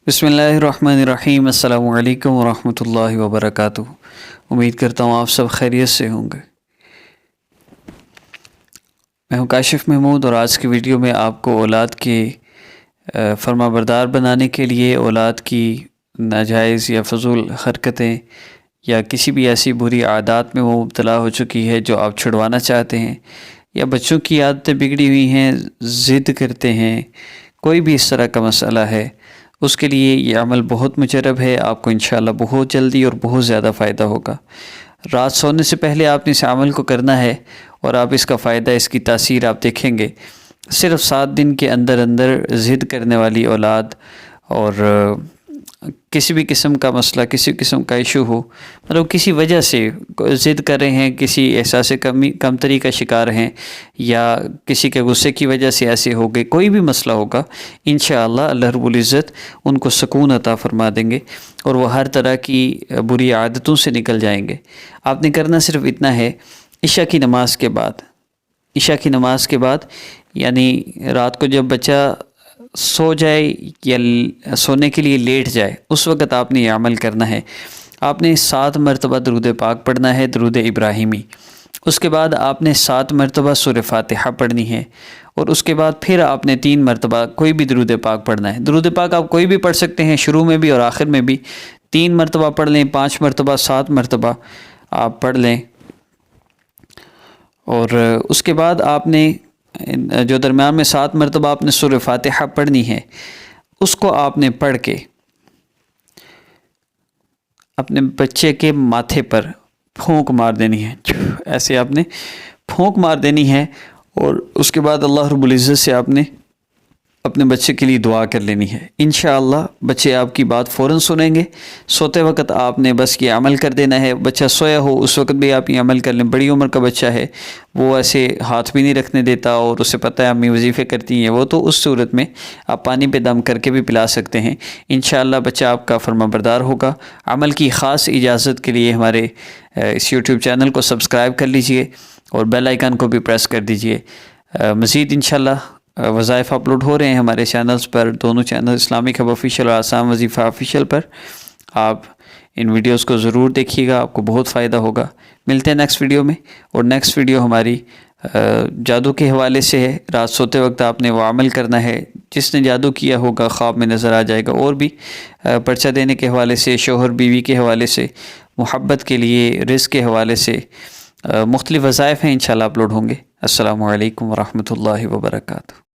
बिस्मिल्लाहिर्रहमानिर्रहीम। अस्सलामु अलैकुम वरहमतुल्लाहि वबरकातुहू। उम्मीद करता हूँ आप सब खैरियत से होंगे। मैं हूँ काशिफ महमूद और आज की वीडियो में आपको औलाद के फरमाबरदार बनाने के लिए औलाद की नाजायज़ या फ़जूल हरकतें या किसी भी ऐसी बुरी आदत में वो मुब्तला हो चुकी है जो आप छुड़वाना चाहते हैं, या बच्चों की आदतें बिगड़ी हुई हैं, ज़िद करते हैं, कोई भी इस तरह का मसला है, उसके लिए ये अमल बहुत मुजरब है। आपको इंशाअल्लाह बहुत जल्दी और बहुत ज़्यादा फ़ायदा होगा। रात सोने से पहले आपने इस अमल को करना है और आप इसका फ़ायदा, इसकी तासीर आप देखेंगे। सिर्फ़ 7 दिन के अंदर अंदर ज़िद करने वाली औलाद और किसी भी किस्म का मसला, किसी किस्म का इशू हो, मतलब किसी वजह से ज़िद कर रहे हैं, किसी एहसास कमतरी का शिकार हैं, या किसी के गुस्से की वजह से ऐसे हो गए, कोई भी मसला होगा, इंशाअल्लाह अल्लाह रब्बुल इज़्ज़त उनको सुकून अता फरमा देंगे और वो हर तरह की बुरी आदतों से निकल जाएंगे। आपने करना सिर्फ इतना है, इशा की नमाज के बाद यानी रात को जब बच्चा सो जाए या सोने के लिए लेट जाए, उस वक़्त आपने ये अमल करना है। आपने 7 मरतबा दरूद पाक पढ़ना है, दरूद इब्राहिमी। उसके बाद आपने 7 मरतबा सूरह फातिहा पढ़नी है और उसके बाद फिर आपने 3 मरतबा कोई भी दरूद पाक पढ़ना है। दरूद पाक आप कोई भी पढ़ सकते हैं, शुरू में भी और आखिर में भी। 3 मरतबा पढ़ लें, 5 मरतबा, 7 मरतबा आप पढ़ लें। और उसके बाद आपने जो दरम्यान में 7 मरतबा आपने सूरह फातिहा पढ़नी है, उसको आपने पढ़ के अपने बच्चे के माथे पर फूंक मार देनी है। ऐसे आपने फूंक मार देनी है और उसके बाद अल्लाह रब्बुल इज़्ज़त से आपने अपने बच्चे के लिए दुआ कर लेनी है। इंशाअल्लाह बच्चे आपकी बात फ़ौरन सुनेंगे। सोते वक्त आपने बस ये अमल कर देना है। बच्चा सोया हो उस वक्त भी आप ये अमल कर लें। बड़ी उम्र का बच्चा है, वो ऐसे हाथ भी नहीं रखने देता और उसे पता है अम्मी वजीफ़े करती हैं, वो तो उस सूरत में आप पानी पे दम करके भी पिला सकते हैं। इंशाअल्लाह बच्चा आपका फरमाबरदार होगा। अमल की ख़ास इजाज़त के लिए हमारे इस यूट्यूब चैनल को सब्सक्राइब कर लीजिए और बेल आइकन को भी प्रेस कर दीजिए। मज़ीद इंशाअल्लाह वज़ाइफ अपलोड हो रहे हैं हमारे चैनल्स पर, दोनों चैनल इस्लामिक हब ऑफिशियल और आसाम वजीफ़ा ऑफिशियल पर। आप इन वीडियोस को ज़रूर देखिएगा, आपको बहुत फ़ायदा होगा। मिलते हैं नेक्स्ट वीडियो में। और नेक्स्ट वीडियो हमारी जादू के हवाले से है। रात सोते वक्त आपने वो अमल करना है, जिसने जादू किया होगा ख्वाब में नज़र आ जाएगा। और भी पर्चा देने के हवाले से, शोहर बीवी के हवाले से, मुहब्बत के लिए, रिज़्क़ के हवाले से मुख्तलिफ़ वज़ाइफ हैं, इंशाअल्लाह अपलोड होंगे। अस्सलामु अलैकुम वरहमतुल्लाहि वबरकातुहू।